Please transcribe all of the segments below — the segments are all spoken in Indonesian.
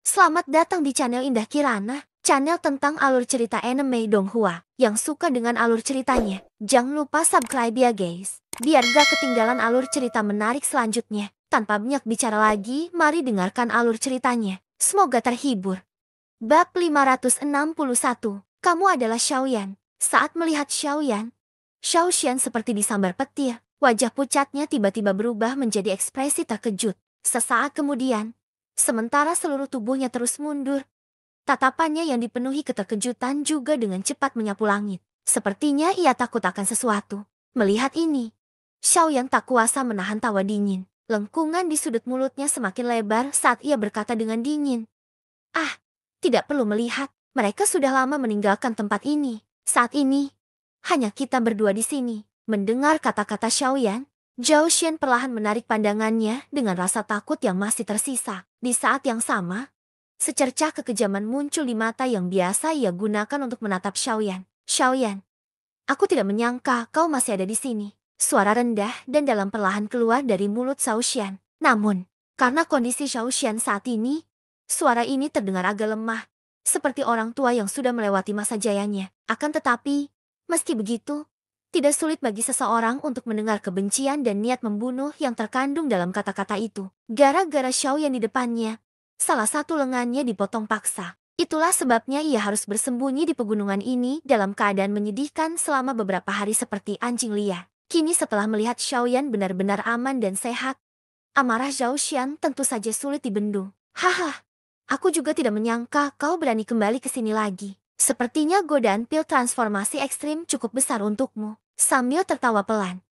Selamat datang di channel Indah Kirana, channel tentang alur cerita anime Donghua. Yang suka dengan alur ceritanya, jangan lupa subscribe ya guys, biar gak ketinggalan alur cerita menarik selanjutnya. Tanpa banyak bicara lagi, mari dengarkan alur ceritanya. Semoga terhibur. Bab 561, kamu adalah Xiaoyan. Saat melihat Xiaoyan, Xiaoxian seperti disambar petir. Wajah pucatnya tiba-tiba berubah menjadi ekspresi terkejut. Sesaat kemudian, sementara seluruh tubuhnya terus mundur, tatapannya yang dipenuhi keterkejutan juga dengan cepat menyapu langit. Sepertinya ia takut akan sesuatu. Melihat ini, Xiaoyan tak kuasa menahan tawa dingin. Lengkungan di sudut mulutnya semakin lebar saat ia berkata dengan dingin. Ah, tidak perlu melihat. Mereka sudah lama meninggalkan tempat ini. Saat ini, hanya kita berdua di sini. Mendengar kata-kata Xiaoyan, Zhao Xian perlahan menarik pandangannya dengan rasa takut yang masih tersisa. Di saat yang sama, secercah kekejaman muncul di mata yang biasa ia gunakan untuk menatap Xiaoyan. Xiaoyan, aku tidak menyangka kau masih ada di sini. Suara rendah dan dalam perlahan keluar dari mulut Zhao Xian. Namun, karena kondisi Zhao Xian saat ini, suara ini terdengar agak lemah, seperti orang tua yang sudah melewati masa jayanya. Akan tetapi, meski begitu, tidak sulit bagi seseorang untuk mendengar kebencian dan niat membunuh yang terkandung dalam kata-kata itu. Gara-gara Xiaoyan di depannya, salah satu lengannya dipotong paksa. Itulah sebabnya ia harus bersembunyi di pegunungan ini dalam keadaan menyedihkan selama beberapa hari seperti anjing liar. Kini setelah melihat Xiaoyan benar-benar aman dan sehat, amarah Zhao Xian tentu saja sulit dibendung. Haha, aku juga tidak menyangka kau berani kembali ke sini lagi. Sepertinya godaan pil transformasi ekstrim cukup besar untukmu. Sambil tertawa pelan,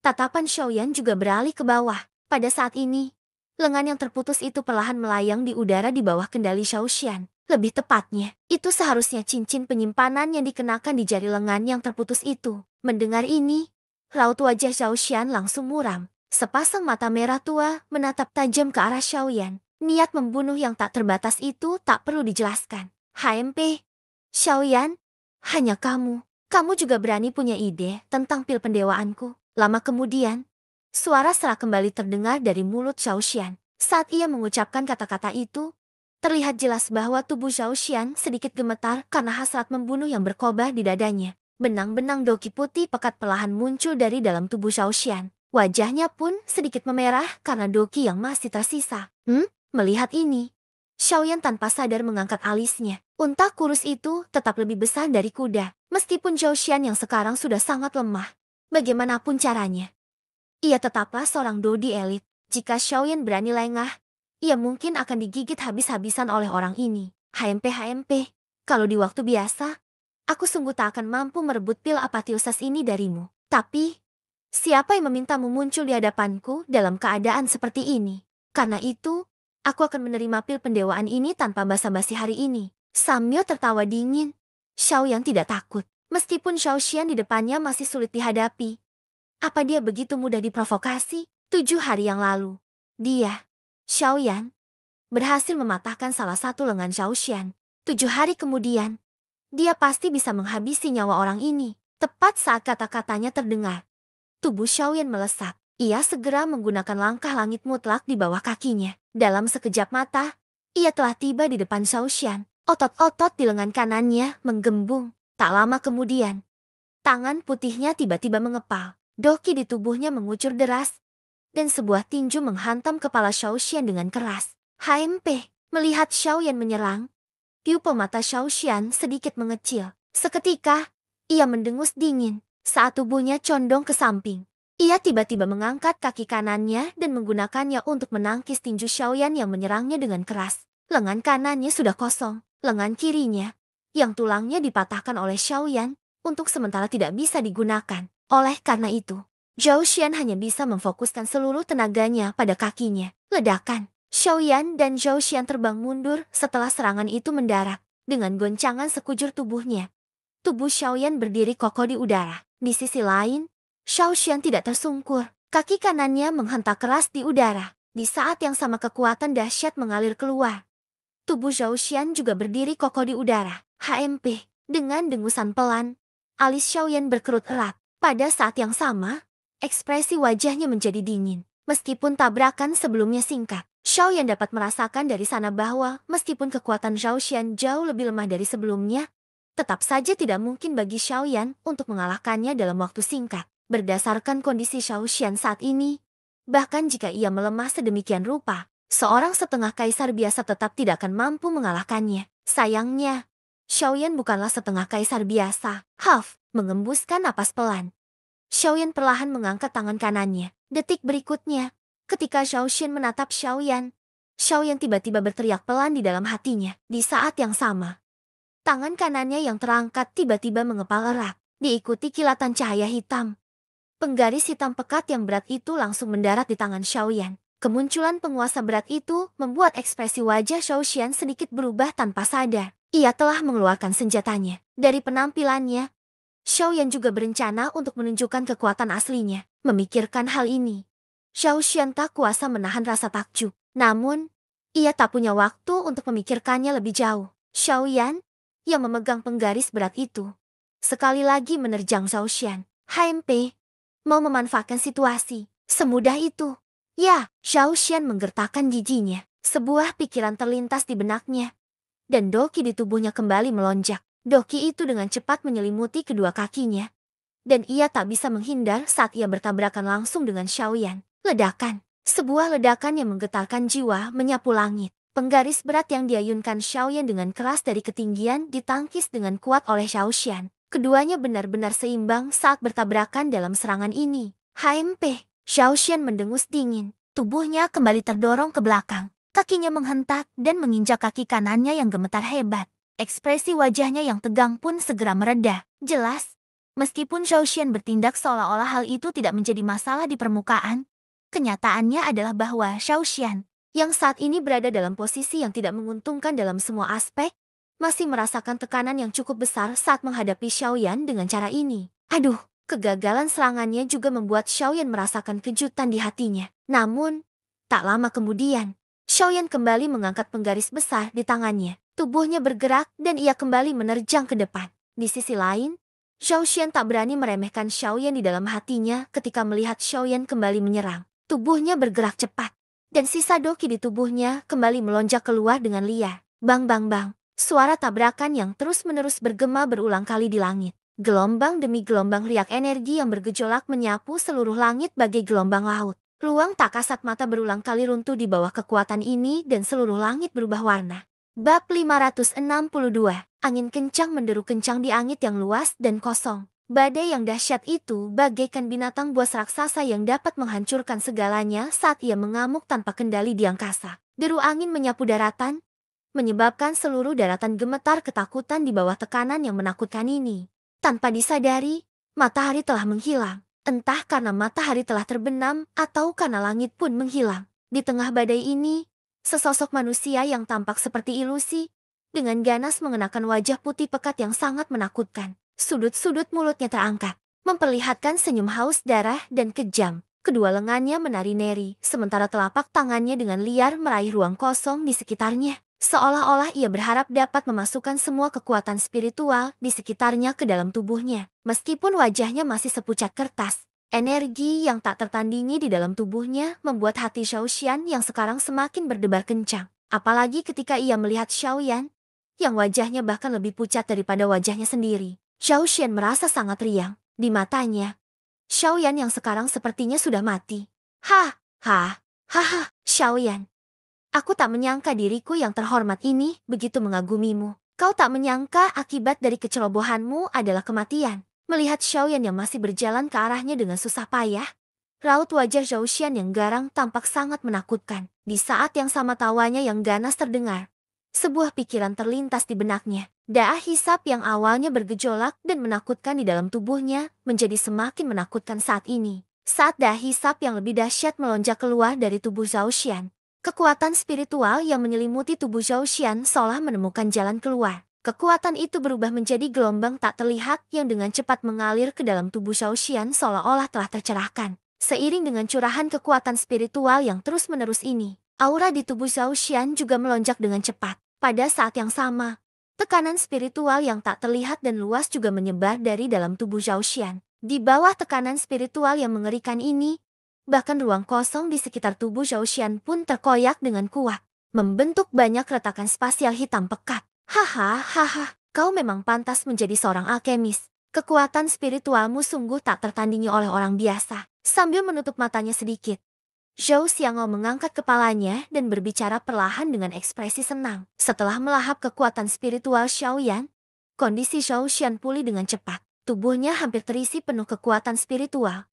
tatapan Xiaoyan juga beralih ke bawah. Pada saat ini, lengan yang terputus itu perlahan melayang di udara di bawah kendali Xiaoxian. Lebih tepatnya, itu seharusnya cincin penyimpanan yang dikenakan di jari lengan yang terputus itu. Mendengar ini, raut wajah Xiaoxian langsung muram. Sepasang mata merah tua menatap tajam ke arah Xiaoyan. Niat membunuh yang tak terbatas itu tak perlu dijelaskan. HMP, Xiaoyan, hanya kamu. Kamu juga berani punya ide tentang pil pendewaanku. Lama kemudian, suara serak kembali terdengar dari mulut Xiaoxian. Saat ia mengucapkan kata-kata itu, terlihat jelas bahwa tubuh Xiaoxian sedikit gemetar karena hasrat membunuh yang berkobar di dadanya. Benang-benang doki putih pekat perlahan muncul dari dalam tubuh Xiaoxian. Wajahnya pun sedikit memerah karena doki yang masih tersisa. Melihat ini, Xiaoyan tanpa sadar mengangkat alisnya. Unta kurus itu tetap lebih besar dari kuda. Meskipun Zhao Xian yang sekarang sudah sangat lemah, bagaimanapun caranya, ia tetaplah seorang dodi elit. Jika Xiaoyan berani lengah, ia mungkin akan digigit habis-habisan oleh orang ini. HMP, kalau di waktu biasa, aku sungguh tak akan mampu merebut pil apatiosas ini darimu. Tapi, siapa yang memintamu muncul di hadapanku dalam keadaan seperti ini? Karena itu, aku akan menerima pil pendewaan ini tanpa basa-basi hari ini. Sambil tertawa dingin, Xiaoyan tidak takut. Meskipun Xiaoxian di depannya masih sulit dihadapi. Apa dia begitu mudah diprovokasi? 7 hari yang lalu, dia, Xiaoyan, berhasil mematahkan salah satu lengan Xiaoxian. 7 hari kemudian, dia pasti bisa menghabisi nyawa orang ini. Tepat saat kata-katanya terdengar, tubuh Xiaoyan melesat. Ia segera menggunakan langkah langit mutlak di bawah kakinya. Dalam sekejap mata, ia telah tiba di depan Xiaoxian. Otot-otot di lengan kanannya menggembung. Tak lama kemudian, tangan putihnya tiba-tiba mengepal. Doki di tubuhnya mengucur deras, dan sebuah tinju menghantam kepala Xiaoxian dengan keras. HMP, melihat Xiaoyan menyerang, pupil mata Xiaoxian sedikit mengecil. Seketika, ia mendengus dingin saat tubuhnya condong ke samping. Ia tiba-tiba mengangkat kaki kanannya dan menggunakannya untuk menangkis tinju Xiaoyan yang menyerangnya dengan keras. Lengan kanannya sudah kosong. Lengan kirinya, yang tulangnya dipatahkan oleh Xiaoyan, untuk sementara tidak bisa digunakan. Oleh karena itu, Zhao Xian hanya bisa memfokuskan seluruh tenaganya pada kakinya. Ledakan, Xiaoyan dan Zhao Xian terbang mundur setelah serangan itu mendarat. Dengan goncangan sekujur tubuhnya, tubuh Xiaoyan berdiri kokoh di udara. Di sisi lain, Zhao Xian tidak tersungkur. Kaki kanannya menghentak keras di udara. Di saat yang sama kekuatan dahsyat mengalir keluar. Tubuh Zhao Xian juga berdiri kokoh di udara. HMP, dengan dengusan pelan, alis Xiaoyan berkerut erat. Pada saat yang sama, ekspresi wajahnya menjadi dingin. Meskipun tabrakan sebelumnya singkat, Xiaoyan dapat merasakan dari sana bahwa meskipun kekuatan Zhao Xian jauh lebih lemah dari sebelumnya, tetap saja tidak mungkin bagi Xiaoyan untuk mengalahkannya dalam waktu singkat. Berdasarkan kondisi Zhao Xian saat ini, bahkan jika ia melemah sedemikian rupa, seorang setengah kaisar biasa tetap tidak akan mampu mengalahkannya. Sayangnya, Xiaoyan bukanlah setengah kaisar biasa. Huff, mengembuskan napas pelan. Xiaoyan perlahan mengangkat tangan kanannya. Detik berikutnya, ketika Zhao Xian menatap Xiaoyan, Xiaoyan tiba-tiba berteriak pelan di dalam hatinya. Di saat yang sama, tangan kanannya yang terangkat tiba-tiba mengepal erat, diikuti kilatan cahaya hitam. Penggaris hitam pekat yang berat itu langsung mendarat di tangan Xiaoyan. Kemunculan penguasa berat itu membuat ekspresi wajah Zhao Xian sedikit berubah tanpa sadar. Ia telah mengeluarkan senjatanya. Dari penampilannya, Xiaoyan juga berencana untuk menunjukkan kekuatan aslinya. Memikirkan hal ini, Zhao Xian tak kuasa menahan rasa takjub. Namun, ia tak punya waktu untuk memikirkannya lebih jauh. Xiaoyan, yang memegang penggaris berat itu, sekali lagi menerjang Zhao Xian. HMP, mau memanfaatkan situasi. Semudah itu. Ya, Zhao Xian menggertakkan giginya. Sebuah pikiran terlintas di benaknya. Dan doki di tubuhnya kembali melonjak. Doki itu dengan cepat menyelimuti kedua kakinya. Dan ia tak bisa menghindar saat ia bertabrakan langsung dengan Xiaoyan. Ledakan. Sebuah ledakan yang menggetarkan jiwa menyapu langit. Penggaris berat yang diayunkan Xiaoyan dengan keras dari ketinggian ditangkis dengan kuat oleh Zhao Xian. Keduanya benar-benar seimbang saat bertabrakan dalam serangan ini. HMP, Zhao Xian mendengus dingin. Tubuhnya kembali terdorong ke belakang. Kakinya menghentak dan menginjak kaki kanannya yang gemetar hebat. Ekspresi wajahnya yang tegang pun segera mereda. Jelas, meskipun Zhao Xian bertindak seolah-olah hal itu tidak menjadi masalah di permukaan, kenyataannya adalah bahwa Zhao Xian, yang saat ini berada dalam posisi yang tidak menguntungkan dalam semua aspek, masih merasakan tekanan yang cukup besar saat menghadapi Xiaoyan dengan cara ini. Aduh, kegagalan serangannya juga membuat Xiaoyan merasakan kejutan di hatinya. Namun, tak lama kemudian, Xiaoyan kembali mengangkat penggaris besar di tangannya. Tubuhnya bergerak dan ia kembali menerjang ke depan. Di sisi lain, Zhao Xian tak berani meremehkan Xiaoyan di dalam hatinya ketika melihat Xiaoyan kembali menyerang. Tubuhnya bergerak cepat, dan sisa doki di tubuhnya kembali melonjak keluar dengan liar. Bang bang bang. Suara tabrakan yang terus-menerus bergema berulang kali di langit. Gelombang demi gelombang riak energi yang bergejolak menyapu seluruh langit bagai gelombang laut. Ruang tak kasat mata berulang kali runtuh di bawah kekuatan ini dan seluruh langit berubah warna. Bab 562. Angin kencang menderu kencang di angin yang luas dan kosong. Badai yang dahsyat itu bagaikan binatang buas raksasa yang dapat menghancurkan segalanya saat ia mengamuk tanpa kendali di angkasa. Deru angin menyapu daratan, menyebabkan seluruh daratan gemetar ketakutan di bawah tekanan yang menakutkan ini. Tanpa disadari, matahari telah menghilang. Entah karena matahari telah terbenam atau karena langit pun menghilang. Di tengah badai ini, sesosok manusia yang tampak seperti ilusi, dengan ganas mengenakan wajah putih pekat yang sangat menakutkan. Sudut-sudut mulutnya terangkat, memperlihatkan senyum haus darah dan kejam. Kedua lengannya menari-neri, sementara telapak tangannya dengan liar meraih ruang kosong di sekitarnya. Seolah-olah ia berharap dapat memasukkan semua kekuatan spiritual di sekitarnya ke dalam tubuhnya. Meskipun wajahnya masih sepucat kertas, energi yang tak tertandingi di dalam tubuhnya membuat hati Zhao Xian yang sekarang semakin berdebar kencang. Apalagi ketika ia melihat Xiaoyan, yang wajahnya bahkan lebih pucat daripada wajahnya sendiri. Zhao Xian merasa sangat riang. Di matanya, Xiaoyan yang sekarang sepertinya sudah mati. Xiaoyan. Aku tak menyangka diriku yang terhormat ini begitu mengagumimu. Kau tak menyangka akibat dari kecerobohanmu adalah kematian. Melihat Xiaoyan yang masih berjalan ke arahnya dengan susah payah, raut wajah Zhao Xian yang garang tampak sangat menakutkan. Di saat yang sama tawanya yang ganas terdengar, sebuah pikiran terlintas di benaknya. Daah hisap yang awalnya bergejolak dan menakutkan di dalam tubuhnya menjadi semakin menakutkan saat ini. Saat daah hisap yang lebih dahsyat melonjak keluar dari tubuh Zhao Xian, kekuatan spiritual yang menyelimuti tubuh Zhao Xian seolah menemukan jalan keluar. Kekuatan itu berubah menjadi gelombang tak terlihat yang dengan cepat mengalir ke dalam tubuh Zhao Xian seolah-olah telah tercerahkan. Seiring dengan curahan kekuatan spiritual yang terus-menerus ini, aura di tubuh Zhao Xian juga melonjak dengan cepat. Pada saat yang sama, tekanan spiritual yang tak terlihat dan luas juga menyebar dari dalam tubuh Zhao Xian. Di bawah tekanan spiritual yang mengerikan ini, Bahkan ruang kosong di sekitar tubuh Zhao Xian pun terkoyak dengan kuat, membentuk banyak retakan spasial hitam pekat. Hahaha, kau memang pantas menjadi seorang alkemis. Kekuatan spiritualmu sungguh tak tertandingi oleh orang biasa. Sambil menutup matanya sedikit, Zhou Xiangao mengangkat kepalanya dan berbicara perlahan dengan ekspresi senang. Setelah melahap kekuatan spiritual Xiaoyan, kondisi Zhou Xian pulih dengan cepat. Tubuhnya hampir terisi penuh kekuatan spiritual,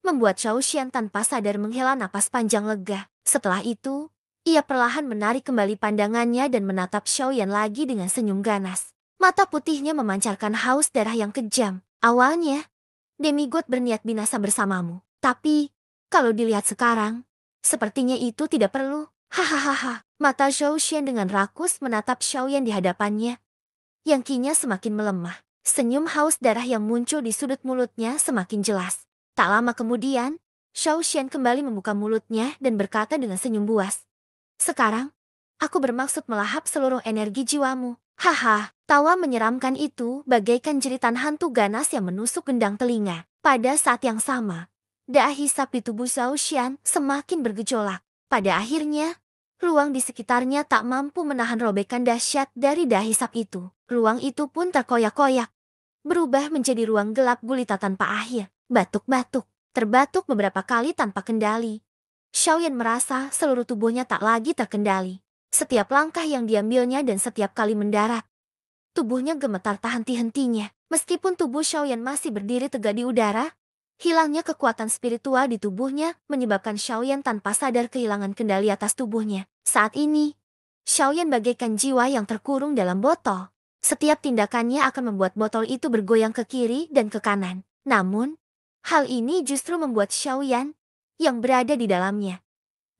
membuat Zhou Xian tanpa sadar menghela napas panjang lega. Setelah itu, ia perlahan menarik kembali pandangannya dan menatap Xiaoyan lagi dengan senyum ganas. Mata putihnya memancarkan haus darah yang kejam. Awalnya, demigod berniat binasa bersamamu. Tapi, kalau dilihat sekarang, sepertinya itu tidak perlu. Hahaha. Mata Zhou Xian dengan rakus menatap Xiaoyan di hadapannya, yang kinya semakin melemah. Senyum haus darah yang muncul di sudut mulutnya semakin jelas. Tak lama kemudian, Zhou Xian kembali membuka mulutnya dan berkata dengan senyum buas. Sekarang, aku bermaksud melahap seluruh energi jiwamu. Haha, tawa menyeramkan itu bagaikan jeritan hantu ganas yang menusuk gendang telinga. Pada saat yang sama, daya hisap di tubuh Zhou Xian semakin bergejolak. Pada akhirnya, ruang di sekitarnya tak mampu menahan robekan dahsyat dari daya hisap itu. Ruang itu pun terkoyak-koyak, berubah menjadi ruang gelap gulita tanpa akhir. Batuk-batuk, terbatuk beberapa kali tanpa kendali. Xiaoyan merasa seluruh tubuhnya tak lagi terkendali. Setiap langkah yang diambilnya dan setiap kali mendarat, tubuhnya gemetar tak henti-hentinya. Meskipun tubuh Xiaoyan masih berdiri tegak di udara, hilangnya kekuatan spiritual di tubuhnya menyebabkan Xiaoyan tanpa sadar kehilangan kendali atas tubuhnya. Saat ini, Xiaoyan bagaikan jiwa yang terkurung dalam botol. Setiap tindakannya akan membuat botol itu bergoyang ke kiri dan ke kanan. Namun, hal ini justru membuat Xiaoyan yang berada di dalamnya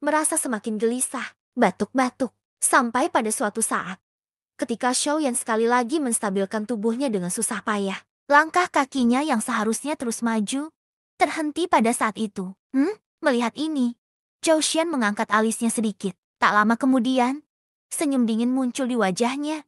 merasa semakin gelisah, batuk-batuk, sampai pada suatu saat, ketika Xiaoyan sekali lagi menstabilkan tubuhnya dengan susah payah, langkah kakinya yang seharusnya terus maju, terhenti pada saat itu. Melihat ini, Zhou Xian mengangkat alisnya sedikit. Tak lama kemudian, senyum dingin muncul di wajahnya.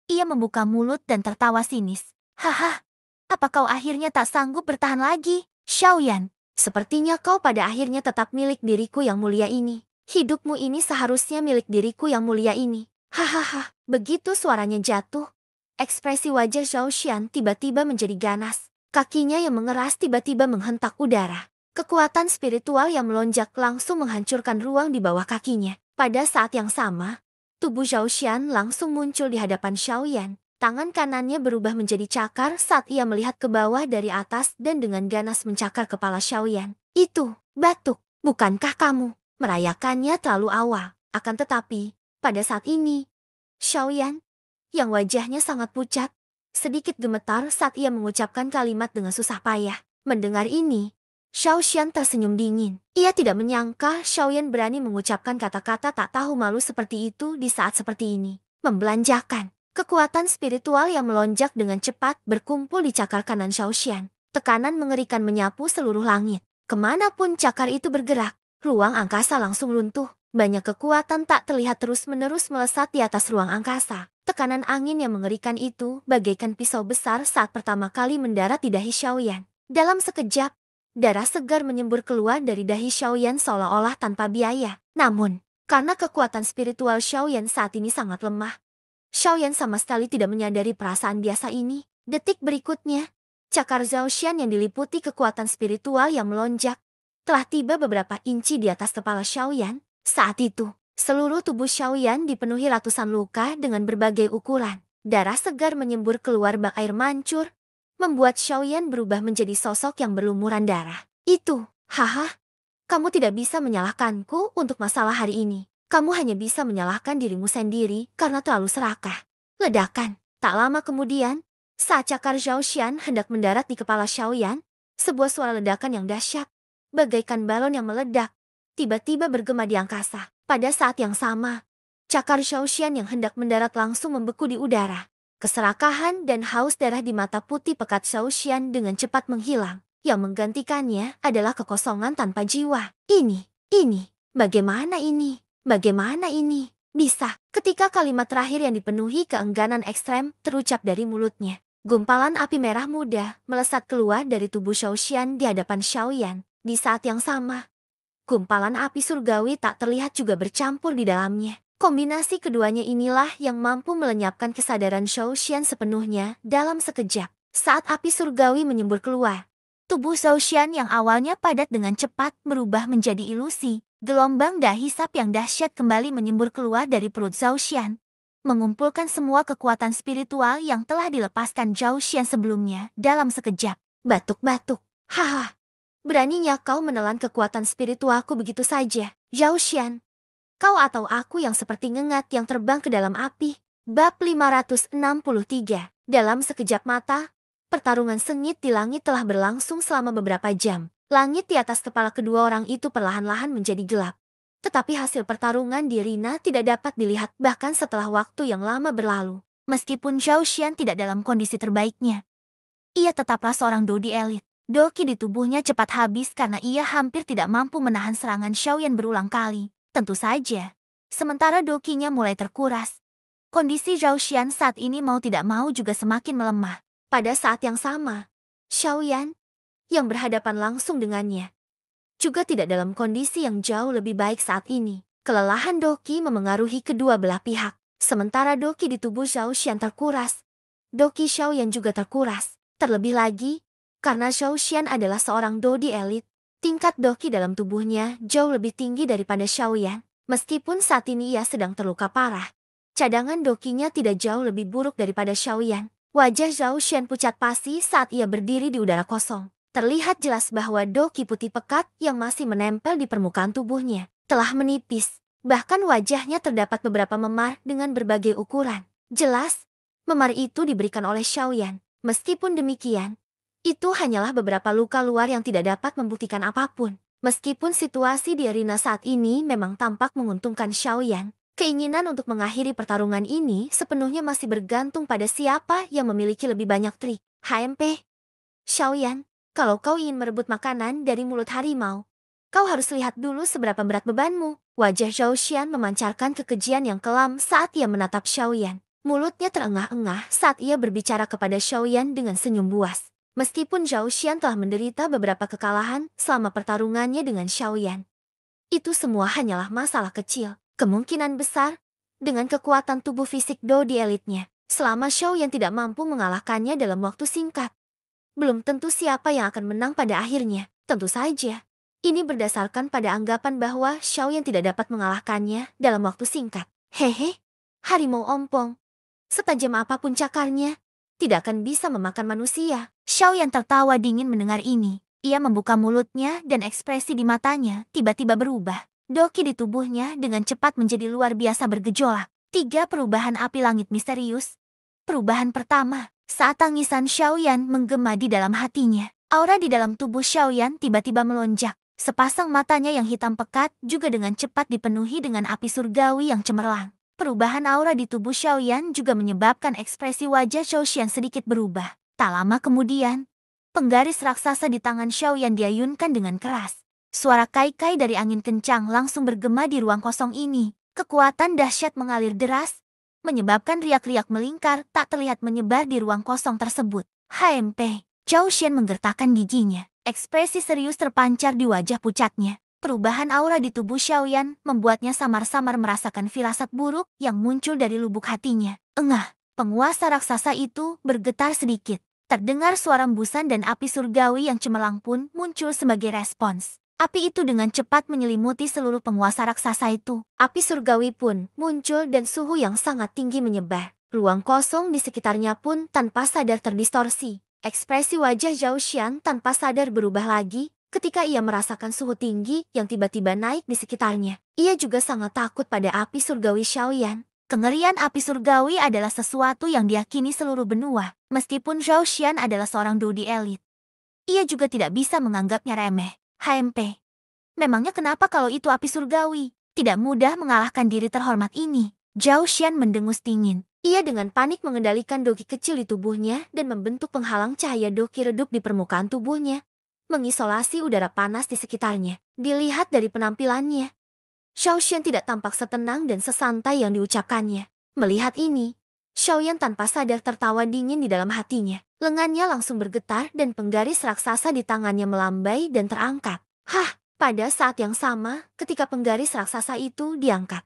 Ia membuka mulut dan tertawa sinis. Haha, apa kau akhirnya tak sanggup bertahan lagi, Xiaoyan? Sepertinya kau pada akhirnya tetap milik diriku yang mulia ini. Hidupmu ini seharusnya milik diriku yang mulia ini. Hahaha, begitu suaranya jatuh, ekspresi wajah Zhou Xian tiba-tiba menjadi ganas. Kakinya yang mengeras tiba-tiba menghentak udara. Kekuatan spiritual yang melonjak langsung menghancurkan ruang di bawah kakinya. Pada saat yang sama, tubuh Zhou Xian langsung muncul di hadapan Xiaoyan. Tangan kanannya berubah menjadi cakar saat ia melihat ke bawah dari atas dan dengan ganas mencakar kepala Xiaoyan. Itu, batuk, bukankah kamu merayakannya terlalu awal? Akan tetapi, pada saat ini, Xiaoyan, yang wajahnya sangat pucat, sedikit gemetar saat ia mengucapkan kalimat dengan susah payah. Mendengar ini, Zhou Xian tersenyum dingin. Ia tidak menyangka Xiaoyan berani mengucapkan kata-kata tak tahu malu seperti itu di saat seperti ini. Membelanjakan. Kekuatan spiritual yang melonjak dengan cepat berkumpul di cakar kanan Zhou Xian. Tekanan mengerikan menyapu seluruh langit. Kemanapun cakar itu bergerak, ruang angkasa langsung runtuh. Banyak kekuatan tak terlihat terus-menerus melesat di atas ruang angkasa. Tekanan angin yang mengerikan itu bagaikan pisau besar saat pertama kali mendarat di dahi Xiaoyan. Dalam sekejap, darah segar menyembur keluar dari dahi Xiaoyan seolah-olah tanpa biaya. Namun, karena kekuatan spiritual Xiaoyan saat ini sangat lemah, Xiaoyan sama sekali tidak menyadari perasaan biasa ini. Detik berikutnya, cakar Zhou Xian yang diliputi kekuatan spiritual yang melonjak telah tiba beberapa inci di atas kepala Xiaoyan. Saat itu, seluruh tubuh Xiaoyan dipenuhi ratusan luka dengan berbagai ukuran. Darah segar menyembur keluar bak air mancur, membuat Xiaoyan berubah menjadi sosok yang berlumuran darah. Itu, haha, kamu tidak bisa menyalahkanku untuk masalah hari ini. Kamu hanya bisa menyalahkan dirimu sendiri karena terlalu serakah. Ledakan. Tak lama kemudian, saat cakar Zhou Xian hendak mendarat di kepala Xiaoyan, sebuah suara ledakan yang dahsyat, bagaikan balon yang meledak, tiba-tiba bergema di angkasa. Pada saat yang sama, cakar Zhou Xian yang hendak mendarat langsung membeku di udara. Keserakahan dan haus darah di mata putih pekat Zhou Xian dengan cepat menghilang. Yang menggantikannya adalah kekosongan tanpa jiwa. Bagaimana ini? Bagaimana ini? Bisa. Ketika kalimat terakhir yang dipenuhi keengganan ekstrem terucap dari mulutnya, gumpalan api merah muda melesat keluar dari tubuh Zhou Xian di hadapan Xiaoyan. Di saat yang sama, Gumpalan api surgawi tak terlihat juga bercampur di dalamnya. Kombinasi keduanya inilah yang mampu melenyapkan kesadaran Shao Xian sepenuhnya dalam sekejap. Saat api surgawi menyembur keluar, tubuh Shao Xian yang awalnya padat dengan cepat berubah menjadi ilusi. Gelombang dahisap yang dahsyat kembali menyembur keluar dari perut Zhao Xian, mengumpulkan semua kekuatan spiritual yang telah dilepaskan Zhao Xian sebelumnya dalam sekejap. Batuk-batuk. Haha. Beraninya kau menelan kekuatan spiritualku begitu saja, Zhao Xian. Kau atau aku yang seperti ngengat yang terbang ke dalam api. Bab 563. Dalam sekejap mata, pertarungan sengit di langit telah berlangsung selama beberapa jam. Langit di atas kepala kedua orang itu perlahan-lahan menjadi gelap. Tetapi hasil pertarungan di arena tidak dapat dilihat bahkan setelah waktu yang lama berlalu. Meskipun Zhao Xian tidak dalam kondisi terbaiknya, ia tetaplah seorang dodi elit. Doki di tubuhnya cepat habis karena ia hampir tidak mampu menahan serangan Xiaoyan berulang kali. Tentu saja, sementara dokinya mulai terkuras, kondisi Zhao Xian saat ini mau tidak mau juga semakin melemah. Pada saat yang sama, Xiaoyan, yang berhadapan langsung dengannya, juga tidak dalam kondisi yang jauh lebih baik saat ini. Kelelahan doki memengaruhi kedua belah pihak. Sementara doki di tubuh Zhao Xian terkuras, doki Xiaoyan juga terkuras. Terlebih lagi, karena Zhao Xian adalah seorang dodi elit, tingkat doki dalam tubuhnya jauh lebih tinggi daripada Xiaoyan. Meskipun saat ini ia sedang terluka parah, cadangan dokinya tidak jauh lebih buruk daripada Xiaoyan. Wajah Zhao Xian pucat pasi saat ia berdiri di udara kosong. Terlihat jelas bahwa doki putih pekat yang masih menempel di permukaan tubuhnya telah menipis. Bahkan wajahnya terdapat beberapa memar dengan berbagai ukuran. Jelas, memar itu diberikan oleh Xiaoyan. Meskipun demikian, itu hanyalah beberapa luka luar yang tidak dapat membuktikan apapun. Meskipun situasi di arena saat ini memang tampak menguntungkan Xiaoyan, keinginan untuk mengakhiri pertarungan ini sepenuhnya masih bergantung pada siapa yang memiliki lebih banyak trik. HMP Xiaoyan, kalau kau ingin merebut makanan dari mulut harimau, kau harus lihat dulu seberapa berat bebanmu. Wajah Zhao Xian memancarkan kekejian yang kelam saat ia menatap Xiaoyan. Mulutnya terengah-engah saat ia berbicara kepada Xiaoyan dengan senyum buas. Meskipun Zhao Xian telah menderita beberapa kekalahan selama pertarungannya dengan Xiaoyan, itu semua hanyalah masalah kecil. Kemungkinan besar, dengan kekuatan tubuh fisik dodi elitnya, selama Xiaoyan tidak mampu mengalahkannya dalam waktu singkat, belum tentu siapa yang akan menang pada akhirnya. Tentu saja, ini berdasarkan pada anggapan bahwa Xiaoyan tidak dapat mengalahkannya dalam waktu singkat. Hehe, harimau ompong, setajam apapun cakarnya, tidak akan bisa memakan manusia. Xiaoyan tertawa dingin mendengar ini. Ia membuka mulutnya dan ekspresi di matanya tiba-tiba berubah. Doki di tubuhnya dengan cepat menjadi luar biasa bergejolak. 3 perubahan api langit misterius. Perubahan pertama, saat tangisan Xiaoyan menggema di dalam hatinya, aura di dalam tubuh Xiaoyan tiba-tiba melonjak. Sepasang matanya yang hitam pekat juga dengan cepat dipenuhi dengan api surgawi yang cemerlang. Perubahan aura di tubuh Xiaoyan juga menyebabkan ekspresi wajah Zhao Xian sedikit berubah. Tak lama kemudian, penggaris raksasa di tangan Xiaoyan diayunkan dengan keras. Suara kai-kai dari angin kencang langsung bergema di ruang kosong ini. Kekuatan dahsyat mengalir deras, menyebabkan riak-riak melingkar tak terlihat menyebar di ruang kosong tersebut. HMP, Zhao Xian menggertakkan giginya. Ekspresi serius terpancar di wajah pucatnya. Perubahan aura di tubuh Xiaoyan membuatnya samar-samar merasakan firasat buruk yang muncul dari lubuk hatinya. Engah, penguasa raksasa itu bergetar sedikit. Terdengar suara embusan dan api surgawi yang cemerlang pun muncul sebagai respons. Api itu dengan cepat menyelimuti seluruh penguasa raksasa itu. Api surgawi pun muncul dan suhu yang sangat tinggi menyebar. Ruang kosong di sekitarnya pun tanpa sadar terdistorsi. Ekspresi wajah Zhao Xian tanpa sadar berubah lagi ketika ia merasakan suhu tinggi yang tiba-tiba naik di sekitarnya. Ia juga sangat takut pada api surgawi Xiaoyan. Kengerian api surgawi adalah sesuatu yang diyakini seluruh benua. Meskipun Zhao Xian adalah seorang dodi elit, ia juga tidak bisa menganggapnya remeh. HMP, memangnya kenapa kalau itu api surgawi? Tidak mudah mengalahkan diri terhormat ini. Zhao Xian mendengus dingin. Ia dengan panik mengendalikan doki kecil di tubuhnya dan membentuk penghalang cahaya doki redup di permukaan tubuhnya, mengisolasi udara panas di sekitarnya. Dilihat dari penampilannya, Zhao Xian tidak tampak setenang dan sesantai yang diucapkannya. Melihat ini, Xiaoyan tanpa sadar tertawa dingin di dalam hatinya. Lengannya langsung bergetar dan penggaris raksasa di tangannya melambai dan terangkat. Hah, Pada saat yang sama, ketika penggaris raksasa itu diangkat,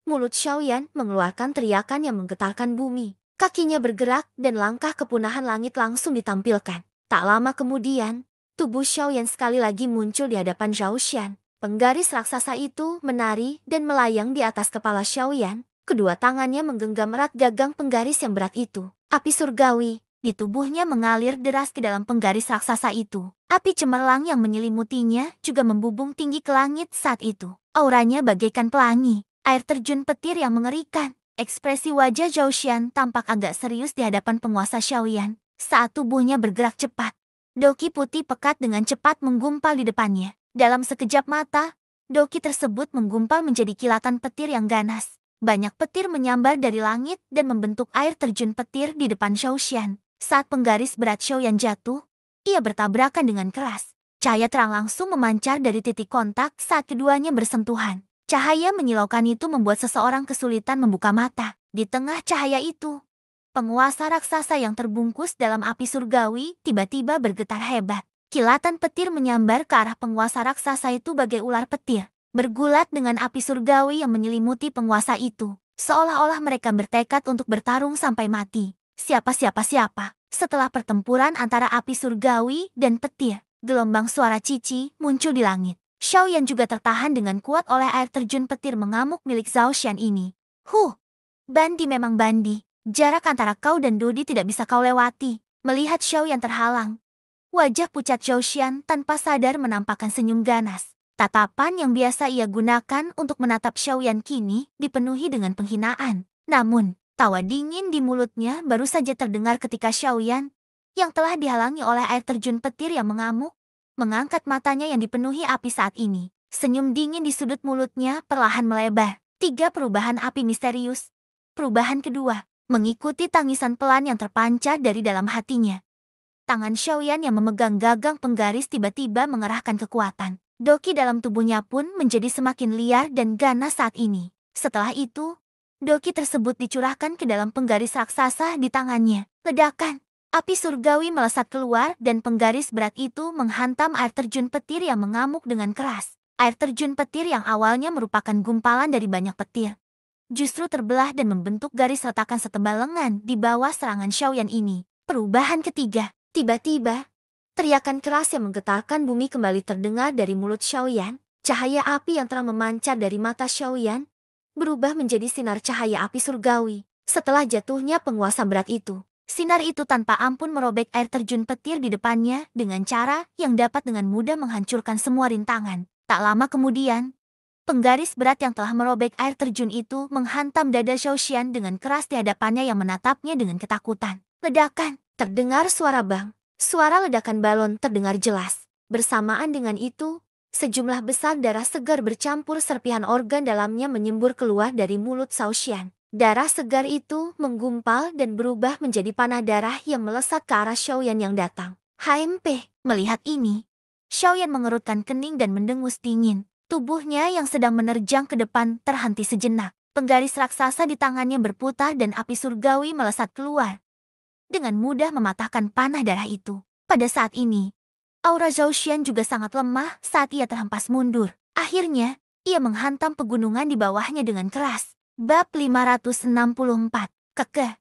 mulut Xiaoyan mengeluarkan teriakan yang menggetarkan bumi. Kakinya bergerak dan langkah kepunahan langit langsung ditampilkan. Tak lama kemudian, tubuh Xiaoyan sekali lagi muncul di hadapan Zhao Xian. Penggaris raksasa itu menari dan melayang di atas kepala Xiaoyan. Kedua tangannya menggenggam erat gagang penggaris yang berat itu. Api surgawi di tubuhnya mengalir deras ke dalam penggaris raksasa itu. Api cemerlang yang menyelimutinya juga membubung tinggi ke langit saat itu. Auranya bagaikan pelangi, air terjun petir yang mengerikan. Ekspresi wajah Zhao Xian tampak agak serius di hadapan penguasa Xiaoyan saat tubuhnya bergerak cepat. Doki putih pekat dengan cepat menggumpal di depannya. Dalam sekejap mata, doki tersebut menggumpal menjadi kilatan petir yang ganas. Banyak petir menyambar dari langit dan membentuk air terjun petir di depan Zhao Xian. Saat penggaris berat Xiaoyan jatuh, ia bertabrakan dengan keras. Cahaya terang langsung memancar dari titik kontak saat keduanya bersentuhan. Cahaya menyilaukan itu membuat seseorang kesulitan membuka mata. Di tengah cahaya itu, penguasa raksasa yang terbungkus dalam api surgawi tiba-tiba bergetar hebat. Kilatan petir menyambar ke arah penguasa raksasa itu bagai ular petir, bergulat dengan api surgawi yang menyelimuti penguasa itu. Seolah-olah mereka bertekad untuk bertarung sampai mati. Siapa. Setelah pertempuran antara api surgawi dan petir, gelombang suara cici muncul di langit. Xiaoyan juga tertahan dengan kuat oleh air terjun petir mengamuk milik Zhao Xian ini. Bandi memang bandi. Jarak antara kau dan Dodi tidak bisa kau lewati. Melihat Xiaoyan terhalang, wajah pucat Zhao Xian tanpa sadar menampakkan senyum ganas. Tatapan yang biasa ia gunakan untuk menatap Xiaoyan kini dipenuhi dengan penghinaan. Namun, tawa dingin di mulutnya baru saja terdengar ketika Xiaoyan, yang telah dihalangi oleh air terjun petir yang mengamuk, mengangkat matanya yang dipenuhi api saat ini. Senyum dingin di sudut mulutnya perlahan melebar. 3 perubahan api misterius. Perubahan kedua, mengikuti tangisan pelan yang terpancar dari dalam hatinya. Tangan Xiaoyan yang memegang gagang penggaris tiba-tiba mengerahkan kekuatan. Doki dalam tubuhnya pun menjadi semakin liar dan ganas saat ini. Setelah itu, doki tersebut dicurahkan ke dalam penggaris raksasa di tangannya. Ledakan, api surgawi melesat keluar dan penggaris berat itu menghantam air terjun petir yang mengamuk dengan keras. Air terjun petir yang awalnya merupakan gumpalan dari banyak petir, justru terbelah dan membentuk garis retakan setebal lengan di bawah serangan Xiaoyan ini. Perubahan ketiga, tiba-tiba, teriakan keras yang menggetarkan bumi kembali terdengar dari mulut Xiaoyan. Cahaya api yang telah memancar dari mata Xiaoyan berubah menjadi sinar cahaya api surgawi. Setelah jatuhnya penguasa berat itu, sinar itu tanpa ampun merobek air terjun petir di depannya dengan cara yang dapat dengan mudah menghancurkan semua rintangan. Tak lama kemudian, penggaris berat yang telah merobek air terjun itu menghantam dada Zhao Xian dengan keras di hadapannya yang menatapnya dengan ketakutan. Ledakan, terdengar suara bang. Suara ledakan balon terdengar jelas. Bersamaan dengan itu, sejumlah besar darah segar bercampur serpihan organ dalamnya menyembur keluar dari mulut Zhao Xian. Darah segar itu menggumpal dan berubah menjadi panah darah yang melesat ke arah Xiaoyan yang datang. HMP, melihat ini, Xiaoyan mengerutkan kening dan mendengus dingin. Tubuhnya yang sedang menerjang ke depan terhenti sejenak. Penggaris raksasa di tangannya berputar dan api surgawi melesat keluar, dengan mudah mematahkan panah darah itu. Pada saat ini, aura Zhao Xian juga sangat lemah saat ia terhempas mundur. Akhirnya, ia menghantam pegunungan di bawahnya dengan keras. Bab 564. Kekeh.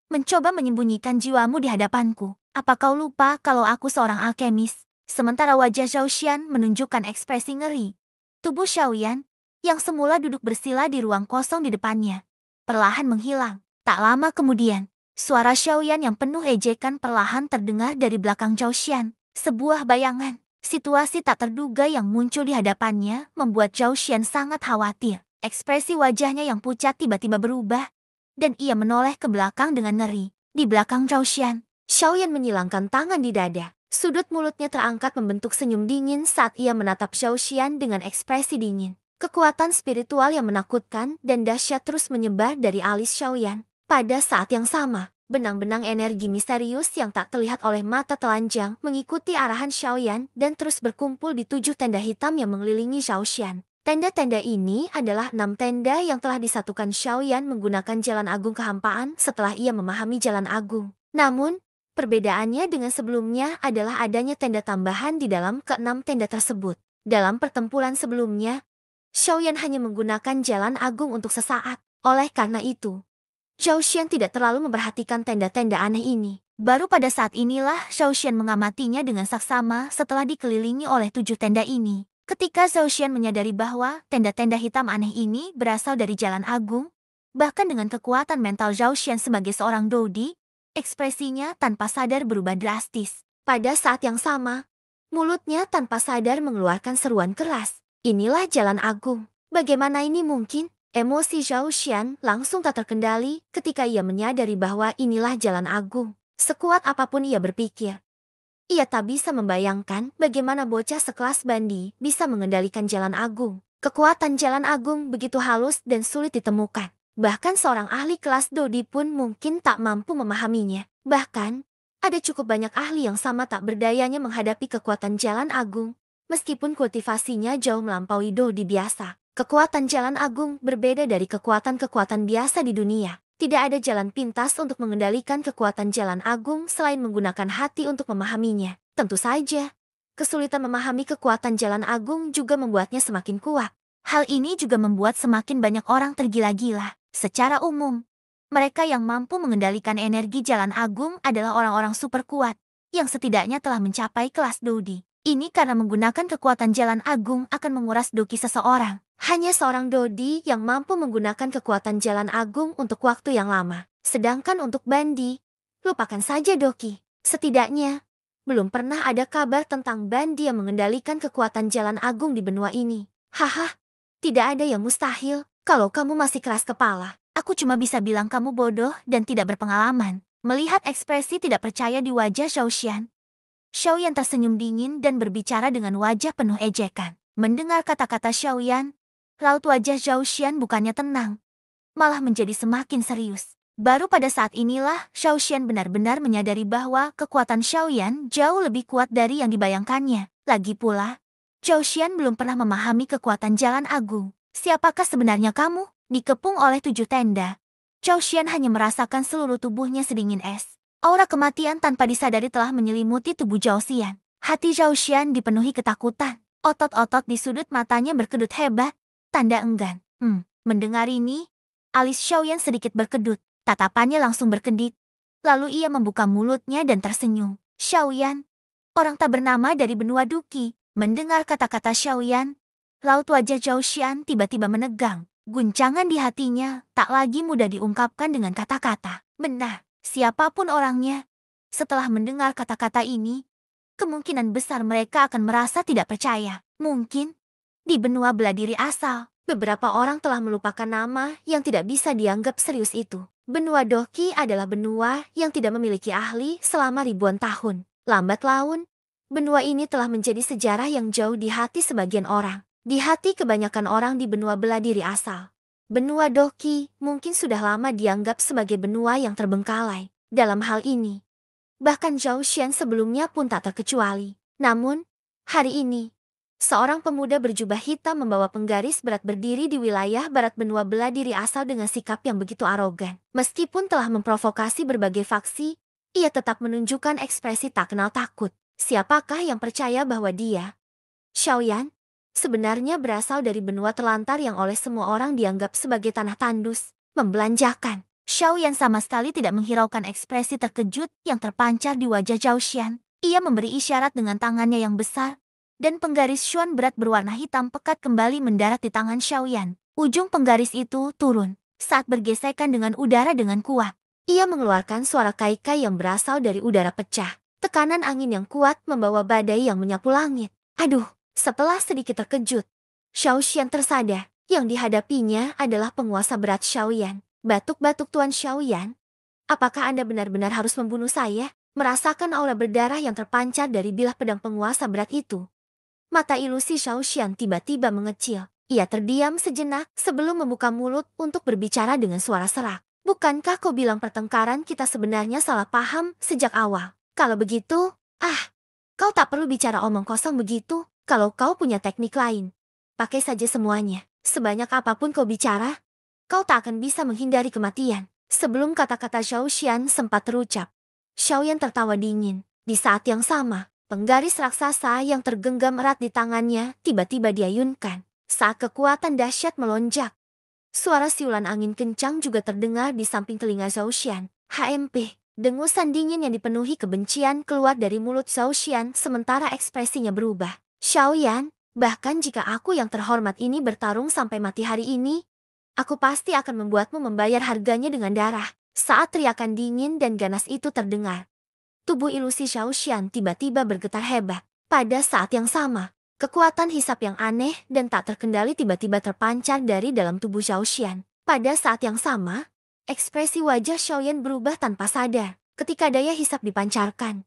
Mencoba menyembunyikan jiwamu di hadapanku. Apa kau lupa kalau aku seorang alkemis? Sementara wajah Zhao Xian menunjukkan ekspresi ngeri. Tubuh Xiaoyan, yang semula duduk bersila di ruang kosong di depannya, perlahan menghilang. Tak lama kemudian, suara Xiaoyan yang penuh ejekan perlahan terdengar dari belakang Zhao Xian. Sebuah bayangan, situasi tak terduga yang muncul di hadapannya membuat Zhao Xian sangat khawatir. Ekspresi wajahnya yang pucat tiba-tiba berubah, dan ia menoleh ke belakang dengan ngeri. Di belakang Zhao Xian, Xiaoyan menyilangkan tangan di dada. Sudut mulutnya terangkat membentuk senyum dingin saat ia menatap Zhao Xian dengan ekspresi dingin. Kekuatan spiritual yang menakutkan dan dahsyat terus menyebar dari alis Xiaoyan. Pada saat yang sama, benang-benang energi misterius yang tak terlihat oleh mata telanjang mengikuti arahan Xiaoyan dan terus berkumpul di 7 tenda hitam yang mengelilingi Zhao Xian. Tenda-tenda ini adalah 6 tenda yang telah disatukan Xiaoyan menggunakan jalan agung kehampaan setelah ia memahami jalan agung. Namun, perbedaannya dengan sebelumnya adalah adanya tenda tambahan di dalam ke-6 tenda tersebut. Dalam pertempuran sebelumnya, Xiaoyan hanya menggunakan jalan agung untuk sesaat. Oleh karena itu, Zhao Xian tidak terlalu memperhatikan tenda-tenda aneh ini. Baru pada saat inilah Zhao Xian mengamatinya dengan saksama setelah dikelilingi oleh 7 tenda ini. Ketika Zhao Xian menyadari bahwa tenda-tenda hitam aneh ini berasal dari jalan agung, bahkan dengan kekuatan mental Zhao Xian sebagai seorang Dodi, ekspresinya tanpa sadar berubah drastis. Pada saat yang sama, mulutnya tanpa sadar mengeluarkan seruan keras. Inilah jalan agung. Bagaimana ini mungkin? Emosi Zhao Xian langsung tak terkendali ketika ia menyadari bahwa inilah jalan agung. Sekuat apapun ia berpikir, ia tak bisa membayangkan bagaimana bocah sekelas Bandi bisa mengendalikan jalan agung. Kekuatan jalan agung begitu halus dan sulit ditemukan. Bahkan seorang ahli kelas Dodi pun mungkin tak mampu memahaminya. Bahkan, ada cukup banyak ahli yang sama tak berdayanya menghadapi kekuatan jalan agung, meskipun kultivasinya jauh melampaui Dodi biasa. Kekuatan jalan agung berbeda dari kekuatan-kekuatan biasa di dunia. Tidak ada jalan pintas untuk mengendalikan kekuatan jalan agung selain menggunakan hati untuk memahaminya. Tentu saja, kesulitan memahami kekuatan jalan agung juga membuatnya semakin kuat. Hal ini juga membuat semakin banyak orang tergila-gila. Secara umum, mereka yang mampu mengendalikan energi jalan agung adalah orang-orang super kuat, yang setidaknya telah mencapai kelas Dodi. Ini karena menggunakan kekuatan jalan agung akan menguras doki seseorang. Hanya seorang Dodi yang mampu menggunakan kekuatan jalan agung untuk waktu yang lama. Sedangkan untuk Bandi, lupakan saja doki. Setidaknya, belum pernah ada kabar tentang Bandi yang mengendalikan kekuatan jalan agung di benua ini. Haha, tidak ada yang mustahil. Kalau kamu masih keras kepala, aku cuma bisa bilang kamu bodoh dan tidak berpengalaman. Melihat ekspresi tidak percaya di wajah Zhao Xian, Xiaoyan tersenyum dingin dan berbicara dengan wajah penuh ejekan. Mendengar kata-kata Xiaoyan, raut wajah Zhao Xian bukannya tenang, malah menjadi semakin serius. Baru pada saat inilah Zhao Xian benar-benar menyadari bahwa kekuatan Xiaoyan jauh lebih kuat dari yang dibayangkannya. Lagi pula, Zhao Xian belum pernah memahami kekuatan jalan agung. Siapakah sebenarnya kamu? Dikepung oleh 7 tenda, Zhao Xian hanya merasakan seluruh tubuhnya sedingin es. Aura kematian tanpa disadari telah menyelimuti tubuh Zhao Xian. Hati Zhao Xian dipenuhi ketakutan. Otot-otot di sudut matanya berkedut hebat. Tanda enggan. Mendengar ini, alis Xiaoyan sedikit berkedut. Tatapannya langsung berkedip. Lalu ia membuka mulutnya dan tersenyum. Xiaoyan, orang tak bernama dari benua Duki. Mendengar kata-kata Xiaoyan, raut wajah Zhao Xian tiba-tiba menegang. Guncangan di hatinya tak lagi mudah diungkapkan dengan kata-kata. Benar, siapapun orangnya. Setelah mendengar kata-kata ini, kemungkinan besar mereka akan merasa tidak percaya. Mungkin, di benua beladiri asal, beberapa orang telah melupakan nama yang tidak bisa dianggap serius itu. Benua Doki adalah benua yang tidak memiliki ahli selama ribuan tahun. Lambat laun, benua ini telah menjadi sejarah yang jauh di hati sebagian orang. Di hati kebanyakan orang di benua beladiri asal. Benua Doki mungkin sudah lama dianggap sebagai benua yang terbengkalai. Dalam hal ini, bahkan Zhao Xian sebelumnya pun tak terkecuali. Namun, hari ini, seorang pemuda berjubah hitam membawa penggaris berat berdiri di wilayah barat benua beladiri asal dengan sikap yang begitu arogan. Meskipun telah memprovokasi berbagai faksi, ia tetap menunjukkan ekspresi tak kenal takut. Siapakah yang percaya bahwa dia, Xiaoyan, sebenarnya berasal dari benua terlantar yang oleh semua orang dianggap sebagai tanah tandus, membelanjakan. Xiaoyan sama sekali tidak menghiraukan ekspresi terkejut yang terpancar di wajah Zhao Xian. Ia memberi isyarat dengan tangannya yang besar, dan penggaris Xuan berat berwarna hitam pekat kembali mendarat di tangan Xiaoyan. Ujung penggaris itu turun saat bergesekan dengan udara dengan kuat. Ia mengeluarkan suara kaikai yang berasal dari udara pecah. Tekanan angin yang kuat membawa badai yang menyapu langit. Aduh! Setelah sedikit terkejut, Zhao Xian tersadar yang dihadapinya adalah penguasa berat Xiaoyan. Batuk-batuk Tuan Xiaoyan, apakah Anda benar-benar harus membunuh saya? Merasakan aura berdarah yang terpancar dari bilah pedang penguasa berat itu, mata ilusi Zhao Xian tiba-tiba mengecil. Ia terdiam sejenak sebelum membuka mulut untuk berbicara dengan suara serak. Bukankah kau bilang pertengkaran kita sebenarnya salah paham sejak awal? Kalau begitu, kau tak perlu bicara omong kosong begitu. Kalau kau punya teknik lain, pakai saja semuanya. Sebanyak apapun kau bicara, kau tak akan bisa menghindari kematian. Sebelum kata-kata Zhao Xian sempat terucap, Xiaoyan tertawa dingin. Di saat yang sama, Penggaris raksasa yang tergenggam erat di tangannya tiba-tiba diayunkan. Saat kekuatan dahsyat melonjak, suara siulan angin kencang juga terdengar di samping telinga Zhao Xian. HMP, dengusan dingin yang dipenuhi kebencian keluar dari mulut Zhao Xian sementara ekspresinya berubah. Xiaoyan, bahkan jika aku yang terhormat ini bertarung sampai mati hari ini, aku pasti akan membuatmu membayar harganya dengan darah. Saat teriakan dingin dan ganas itu terdengar, tubuh ilusi Zhao Xian tiba-tiba bergetar hebat. Pada saat yang sama, kekuatan hisap yang aneh dan tak terkendali tiba-tiba terpancar dari dalam tubuh Zhao Xian. Pada saat yang sama, ekspresi wajah Xiaoyan berubah tanpa sadar ketika daya hisap dipancarkan.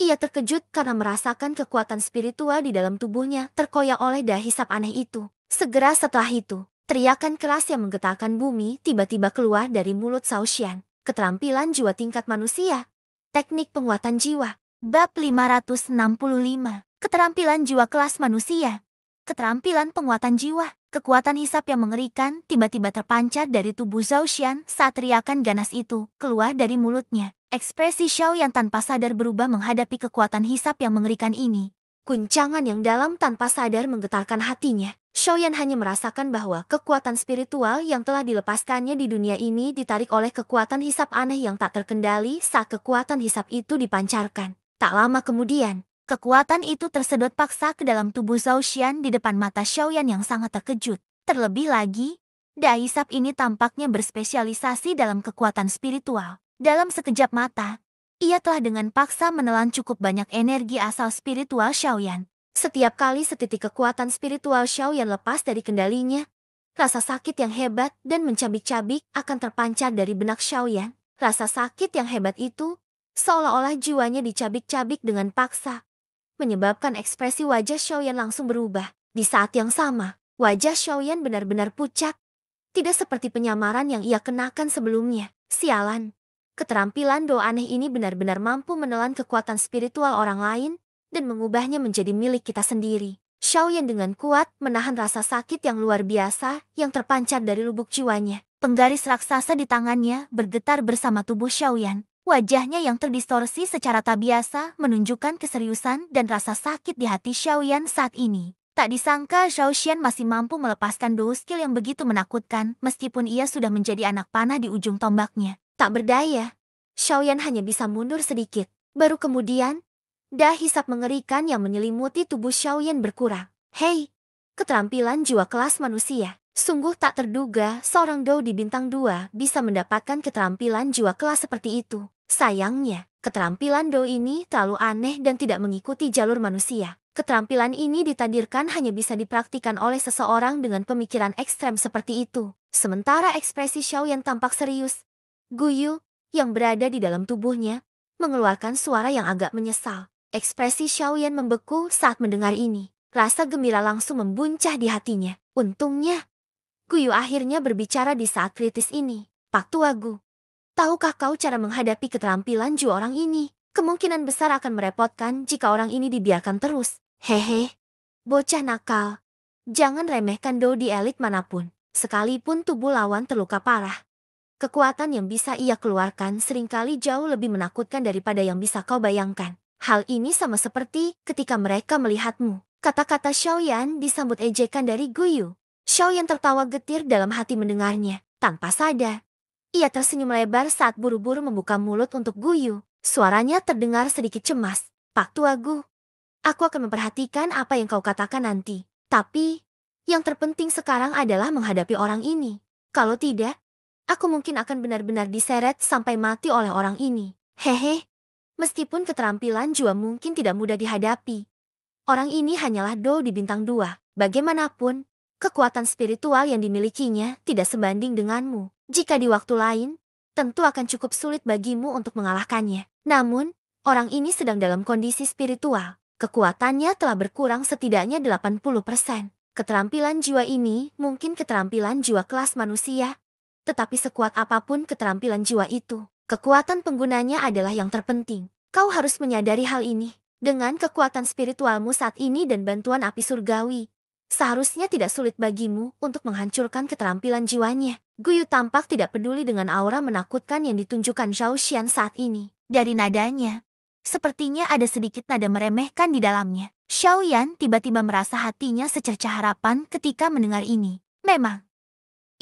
Ia terkejut karena merasakan kekuatan spiritual di dalam tubuhnya terkoyak oleh daya hisap aneh itu. Segera setelah itu, teriakan keras yang menggetarkan bumi tiba-tiba keluar dari mulut Zhao Xian. Keterampilan jiwa tingkat manusia. Teknik penguatan jiwa. Bab 565. Keterampilan jiwa kelas manusia. Keterampilan penguatan jiwa. Kekuatan hisap yang mengerikan tiba-tiba terpancar dari tubuh Zhao Xian saat teriakan ganas itu keluar dari mulutnya. Ekspresi Xiao yang tanpa sadar berubah menghadapi kekuatan hisap yang mengerikan ini. Guncangan yang dalam tanpa sadar menggetarkan hatinya. Xiaoyan hanya merasakan bahwa kekuatan spiritual yang telah dilepaskannya di dunia ini ditarik oleh kekuatan hisap aneh yang tak terkendali saat kekuatan hisap itu dipancarkan. Tak lama kemudian, kekuatan itu tersedot paksa ke dalam tubuh Zhao Xian di depan mata Xiaoyan yang sangat terkejut. Terlebih lagi, daya hisap ini tampaknya berspesialisasi dalam kekuatan spiritual. Dalam sekejap mata, ia telah dengan paksa menelan cukup banyak energi asal spiritual Xiaoyan. Setiap kali setitik kekuatan spiritual Xiaoyan lepas dari kendalinya, rasa sakit yang hebat dan mencabik-cabik akan terpancar dari benak Xiaoyan. Rasa sakit yang hebat itu, seolah-olah jiwanya dicabik-cabik dengan paksa, menyebabkan ekspresi wajah Xiaoyan langsung berubah. Di saat yang sama, wajah Xiaoyan benar-benar pucat, tidak seperti penyamaran yang ia kenakan sebelumnya. Sialan, keterampilan doa aneh ini benar-benar mampu menelan kekuatan spiritual orang lain dan mengubahnya menjadi milik kita sendiri. Xiaoyan dengan kuat menahan rasa sakit yang luar biasa yang terpancar dari lubuk jiwanya. Penggaris raksasa di tangannya bergetar bersama tubuh Xiaoyan. Wajahnya yang terdistorsi secara tak biasa menunjukkan keseriusan dan rasa sakit di hati Xiaoyan saat ini. Tak disangka Zhao Xian masih mampu melepaskan dua skill yang begitu menakutkan meskipun ia sudah menjadi anak panah di ujung tombaknya. Tak berdaya, Xiaoyan hanya bisa mundur sedikit. Baru kemudian, daya hisap mengerikan yang menyelimuti tubuh Xiaoyan berkurang. Hei, keterampilan jiwa kelas manusia. Sungguh tak terduga seorang Dou di bintang 2 bisa mendapatkan keterampilan jiwa kelas seperti itu. Sayangnya, keterampilan Dou ini terlalu aneh dan tidak mengikuti jalur manusia. Keterampilan ini ditakdirkan hanya bisa dipraktikkan oleh seseorang dengan pemikiran ekstrem seperti itu. Sementara ekspresi Xiaoyan tampak serius. Guyu, yang berada di dalam tubuhnya, mengeluarkan suara yang agak menyesal. Ekspresi Xiaoyan membeku saat mendengar ini. Rasa gembira langsung membuncah di hatinya. Untungnya, Guyu akhirnya berbicara di saat kritis ini. Pak Tua Gu, tahukah kau cara menghadapi keterampilan jiwa orang ini? Kemungkinan besar akan merepotkan jika orang ini dibiarkan terus. Hehe, bocah nakal. Jangan remehkan Dou di elit manapun. Sekalipun tubuh lawan terluka parah, kekuatan yang bisa ia keluarkan seringkali jauh lebih menakutkan daripada yang bisa kau bayangkan. Hal ini sama seperti ketika mereka melihatmu. Kata-kata Xiaoyan disambut ejekan dari Guyu. Xiaoyan tertawa getir dalam hati mendengarnya. Tanpa sadar, ia tersenyum lebar saat buru-buru membuka mulut untuk Guyu. Suaranya terdengar sedikit cemas. Pak Tua Gu, aku akan memperhatikan apa yang kau katakan nanti. Tapi, yang terpenting sekarang adalah menghadapi orang ini. Kalau tidak, aku mungkin akan benar-benar diseret sampai mati oleh orang ini. Hehe. Meskipun keterampilan jiwa mungkin tidak mudah dihadapi, orang ini hanyalah Dou di bintang 2. Bagaimanapun, kekuatan spiritual yang dimilikinya tidak sebanding denganmu. Jika di waktu lain, tentu akan cukup sulit bagimu untuk mengalahkannya. Namun, orang ini sedang dalam kondisi spiritual. Kekuatannya telah berkurang setidaknya 80%. Keterampilan jiwa ini mungkin keterampilan jiwa kelas manusia, tetapi sekuat apapun keterampilan jiwa itu, kekuatan penggunanya adalah yang terpenting. Kau harus menyadari hal ini. Dengan kekuatan spiritualmu saat ini dan bantuan api surgawi, seharusnya tidak sulit bagimu untuk menghancurkan keterampilan jiwanya. Guyu tampak tidak peduli dengan aura menakutkan yang ditunjukkan Zhao Xian saat ini. Dari nadanya, Sepertinya ada sedikit nada meremehkan di dalamnya. Xiaoyan tiba-tiba merasa hatinya secercah harapan ketika mendengar ini. Memang,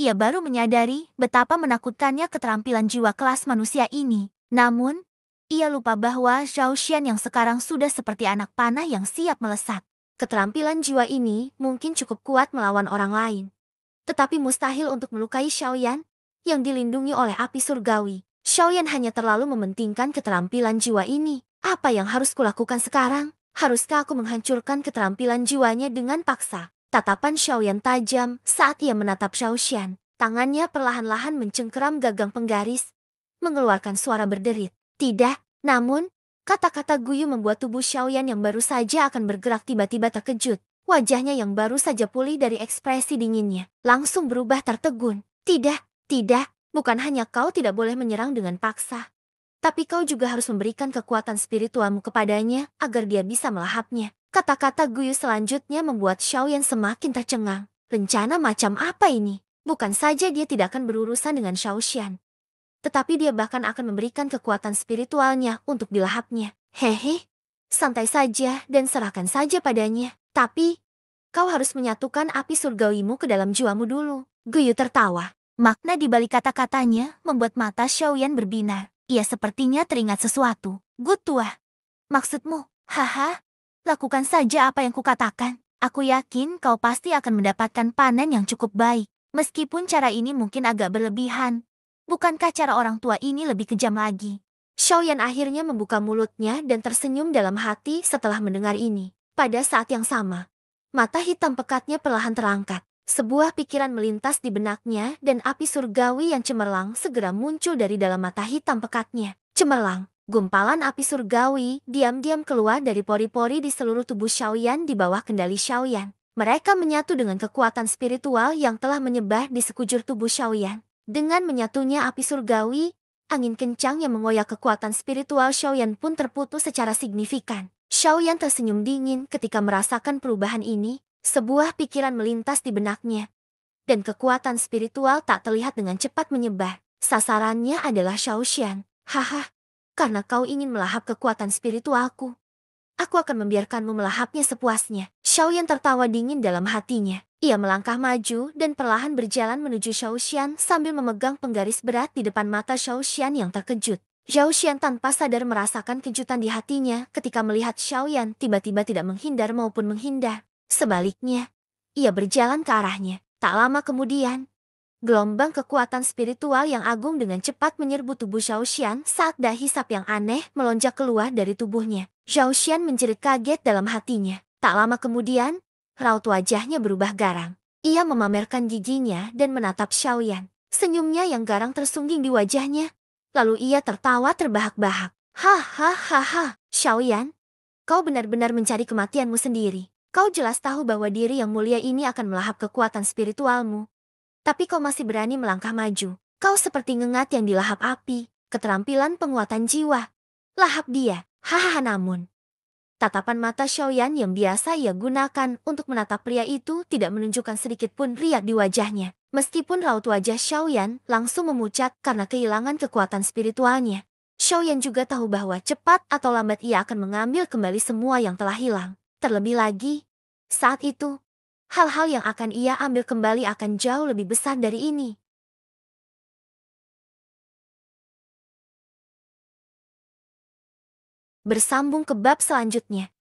ia baru menyadari betapa menakutkannya keterampilan jiwa kelas manusia ini. Namun, ia lupa bahwa Zhao Xian yang sekarang sudah seperti anak panah yang siap melesat. Keterampilan jiwa ini mungkin cukup kuat melawan orang lain, tetapi mustahil untuk melukai Xiaoyan yang dilindungi oleh api surgawi. Xiaoyan hanya terlalu mementingkan keterampilan jiwa ini. Apa yang harus kulakukan sekarang? Haruskah aku menghancurkan keterampilan jiwanya dengan paksa? Tatapan Xiaoyan tajam saat ia menatap Zhao Xian. Tangannya perlahan-lahan mencengkeram gagang penggaris, mengeluarkan suara berderit. Tidak, namun, kata-kata Guyu membuat tubuh Xiaoyan yang baru saja akan bergerak tiba-tiba terkejut. Wajahnya yang baru saja pulih dari ekspresi dinginnya, langsung berubah tertegun. Tidak, bukan hanya kau tidak boleh menyerang dengan paksa, tapi kau juga harus memberikan kekuatan spiritualmu kepadanya agar dia bisa melahapnya. Kata-kata Guyu selanjutnya membuat Xiaoyan semakin tercengang. Rencana macam apa ini? Bukan saja dia tidak akan berurusan dengan Zhao Xian, tetapi dia bahkan akan memberikan kekuatan spiritualnya untuk dilahapnya. Hehe, santai saja dan serahkan saja padanya. Tapi, kau harus menyatukan api surgawimu ke dalam jiwamu dulu. Guyu tertawa. Makna di balik kata-katanya membuat mata Xiaoyan berbinar. Ia sepertinya teringat sesuatu. Gu tua. Maksudmu? Haha, lakukan saja apa yang kukatakan. Aku yakin kau pasti akan mendapatkan panen yang cukup baik. Meskipun cara ini mungkin agak berlebihan. Bukankah cara orang tua ini lebih kejam lagi? Xiaoyan akhirnya membuka mulutnya dan tersenyum dalam hati setelah mendengar ini. Pada saat yang sama, mata hitam pekatnya perlahan terangkat. Sebuah pikiran melintas di benaknya dan api surgawi yang cemerlang segera muncul dari dalam mata hitam pekatnya. Cemerlang, gumpalan api surgawi diam-diam keluar dari pori-pori di seluruh tubuh Xiaoyan di bawah kendali Xiaoyan. Mereka menyatu dengan kekuatan spiritual yang telah menyebar di sekujur tubuh Xiaoyan. Dengan menyatunya api surgawi, angin kencang yang mengoyak kekuatan spiritual Xiaoyan pun terputus secara signifikan. Xiaoyan tersenyum dingin ketika merasakan perubahan ini. Sebuah pikiran melintas di benaknya, dan kekuatan spiritual tak terlihat dengan cepat menyebar. Sasarannya adalah Zhao Xian. Haha, karena kau ingin melahap kekuatan spiritualku, aku akan membiarkanmu melahapnya sepuasnya. Xiaoyan tertawa dingin dalam hatinya. Ia melangkah maju dan perlahan berjalan menuju Zhao Xian sambil memegang penggaris berat di depan mata Zhao Xian yang terkejut. Zhao Xian tanpa sadar merasakan kejutan di hatinya ketika melihat Xiaoyan tiba-tiba tidak menghindar maupun menghindar. Sebaliknya, ia berjalan ke arahnya. Tak lama kemudian, gelombang kekuatan spiritual yang agung dengan cepat menyerbu tubuh Zhao Xian saat dahi sap yang aneh melonjak keluar dari tubuhnya. Zhao Xian menjerit kaget dalam hatinya. Tak lama kemudian, raut wajahnya berubah garang. Ia memamerkan giginya dan menatap Xiaoyan. Senyumnya yang garang tersungging di wajahnya. Lalu ia tertawa terbahak-bahak. Hahaha, Xiaoyan, kau benar-benar mencari kematianmu sendiri. Kau jelas tahu bahwa diri yang mulia ini akan melahap kekuatan spiritualmu. Tapi kau masih berani melangkah maju. Kau seperti ngengat yang dilahap api. Keterampilan penguatan jiwa. Lahap dia. Hahaha namun. Tatapan mata Xiaoyan yang biasa ia gunakan untuk menatap pria itu tidak menunjukkan sedikit pun riak di wajahnya. Meskipun raut wajah Xiaoyan langsung memucat karena kehilangan kekuatan spiritualnya. Xiaoyan juga tahu bahwa cepat atau lambat ia akan mengambil kembali semua yang telah hilang. Terlebih lagi, saat itu, hal-hal yang akan ia ambil kembali akan jauh lebih besar dari ini. Bersambung ke bab selanjutnya.